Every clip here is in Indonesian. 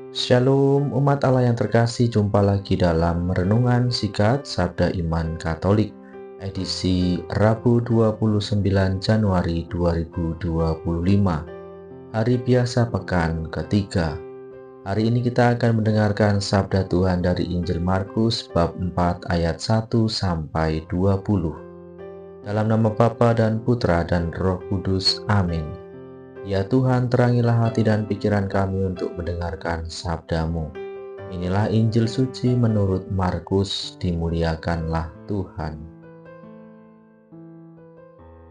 Shalom umat Allah yang terkasih, jumpa lagi dalam Renungan Singkat Sabda Iman Katolik edisi Rabu 29 Januari 2025, hari biasa pekan ketiga. Hari ini kita akan mendengarkan sabda Tuhan dari Injil Markus bab 4 ayat 1 sampai 20. Dalam nama Bapa dan Putra dan Roh Kudus, amin. Ya Tuhan, terangilah hati dan pikiran kami untuk mendengarkan sabda-Mu. Inilah Injil suci menurut Markus, dimuliakanlah Tuhan.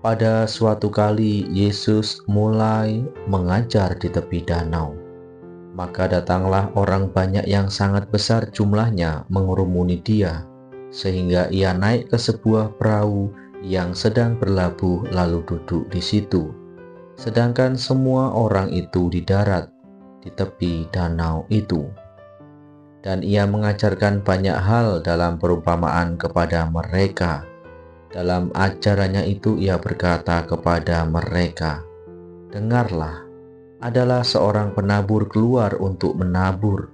Pada suatu kali Yesus mulai mengajar di tepi danau. Maka datanglah orang banyak yang sangat besar jumlahnya mengerumuni Dia, sehingga Ia naik ke sebuah perahu yang sedang berlabuh lalu duduk di situ. Sedangkan semua orang itu di darat, di tepi danau itu. Dan Ia mengajarkan banyak hal dalam perumpamaan kepada mereka. Dalam ajarannya itu Ia berkata kepada mereka, "Dengarlah, adalah seorang penabur keluar untuk menabur.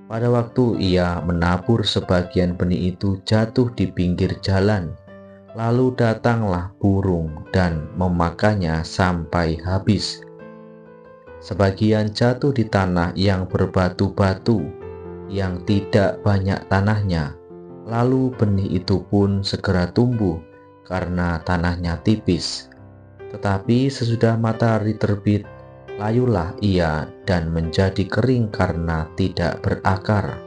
Pada waktu ia menabur, sebagian benih itu jatuh di pinggir jalan. Lalu datanglah burung dan memakannya sampai habis. Sebagian jatuh di tanah yang berbatu-batu, yang tidak banyak tanahnya. Lalu benih itu pun segera tumbuh karena tanahnya tipis. Tetapi sesudah matahari terbit, layulah ia dan menjadi kering karena tidak berakar.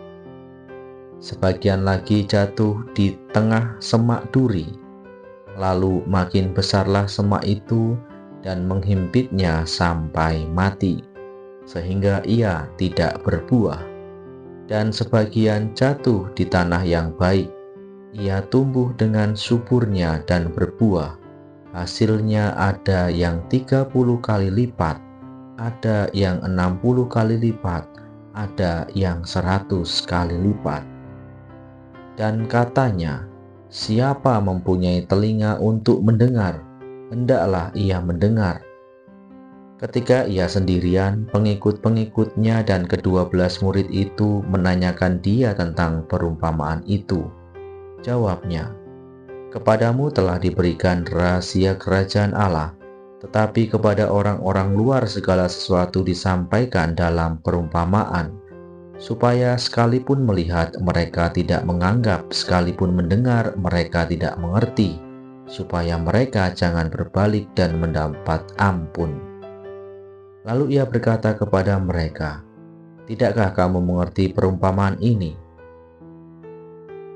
Sebagian lagi jatuh di tengah semak duri. Lalu makin besarlah semak itu dan menghimpitnya sampai mati, sehingga ia tidak berbuah. Dan sebagian jatuh di tanah yang baik. Ia tumbuh dengan suburnya dan berbuah. Hasilnya ada yang 30 kali lipat, ada yang 60 kali lipat, ada yang 100 kali lipat." Dan katanya, "Siapa mempunyai telinga untuk mendengar, hendaklah ia mendengar." Ketika ia sendirian, pengikut-pengikutnya dan ke-12 murid itu menanyakan Dia tentang perumpamaan itu. Jawabnya, "Kepadamu telah diberikan rahasia kerajaan Allah, tetapi kepada orang-orang luar segala sesuatu disampaikan dalam perumpamaan, supaya sekalipun melihat mereka tidak menganggap, sekalipun mendengar mereka tidak mengerti, supaya mereka jangan berbalik dan mendapat ampun." Lalu ia berkata kepada mereka, "Tidakkah kamu mengerti perumpamaan ini?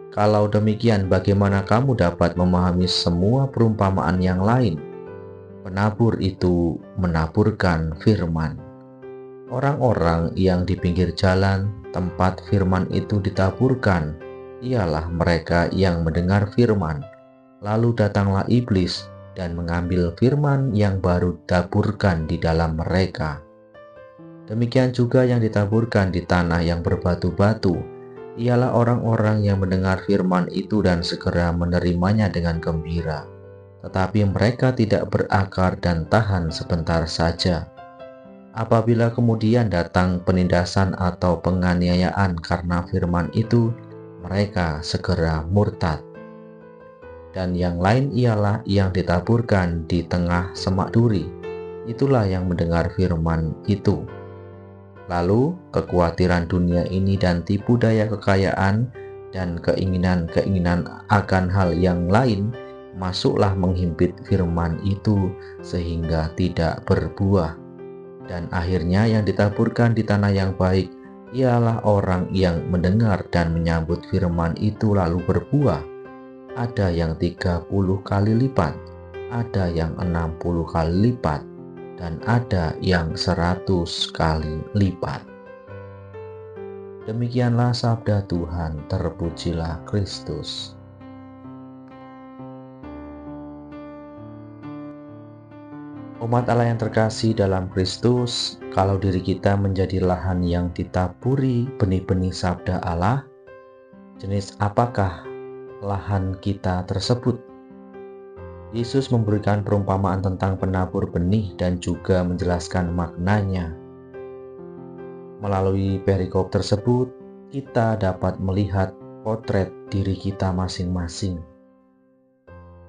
Kalau demikian, bagaimana kamu dapat memahami semua perumpamaan yang lain?" Penabur itu menaburkan firman. Orang-orang yang di pinggir jalan tempat firman itu ditaburkan, ialah mereka yang mendengar firman. Lalu datanglah iblis dan mengambil firman yang baru ditaburkan di dalam mereka. Demikian juga yang ditaburkan di tanah yang berbatu-batu, ialah orang-orang yang mendengar firman itu dan segera menerimanya dengan gembira. Tetapi mereka tidak berakar dan tahan sebentar saja. Apabila kemudian datang penindasan atau penganiayaan karena firman itu, mereka segera murtad. Dan yang lain ialah yang ditaburkan di tengah semak duri. Itulah yang mendengar firman itu. Lalu kekhawatiran dunia ini dan tipu daya kekayaan dan keinginan-keinginan akan hal yang lain masuklah menghimpit firman itu sehingga tidak berbuah. Dan akhirnya yang ditaburkan di tanah yang baik ialah orang yang mendengar dan menyambut firman itu lalu berbuah. Ada yang 30 kali lipat, ada yang 60 kali lipat, dan ada yang 100 kali lipat. Demikianlah sabda Tuhan, terpujilah Kristus. Umat Allah yang terkasih dalam Kristus, kalau diri kita menjadi lahan yang ditaburi benih-benih sabda Allah, jenis apakah lahan kita tersebut? Yesus memberikan perumpamaan tentang penabur benih dan juga menjelaskan maknanya. Melalui perikop tersebut, kita dapat melihat potret diri kita masing-masing.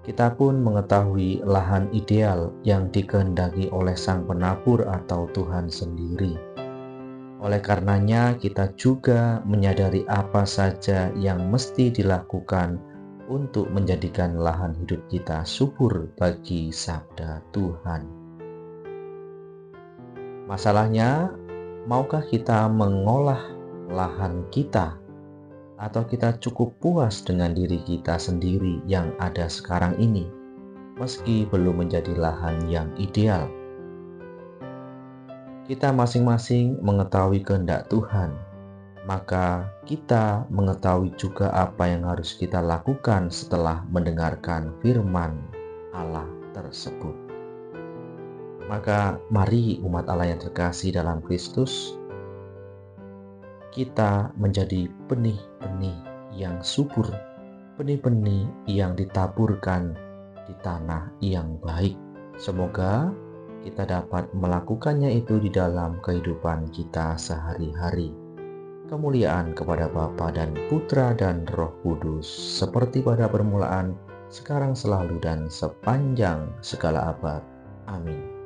Kita pun mengetahui lahan ideal yang dikehendaki oleh Sang Penabur atau Tuhan sendiri. Oleh karenanya, kita juga menyadari apa saja yang mesti dilakukan untuk menjadikan lahan hidup kita subur bagi sabda Tuhan. Masalahnya, maukah kita mengolah lahan kita, atau kita cukup puas dengan diri kita sendiri yang ada sekarang ini, meski belum menjadi lahan yang ideal? Kita masing-masing mengetahui kehendak Tuhan, maka kita mengetahui juga apa yang harus kita lakukan setelah mendengarkan firman Allah tersebut. Maka mari umat Allah yang terkasih dalam Kristus, kita menjadi benih-benih yang subur, benih-benih yang ditaburkan di tanah yang baik. Semoga kita dapat melakukannya itu di dalam kehidupan kita sehari-hari. Kemuliaan kepada Bapa dan Putra dan Roh Kudus, seperti pada permulaan, sekarang, selalu, dan sepanjang segala abad. Amin.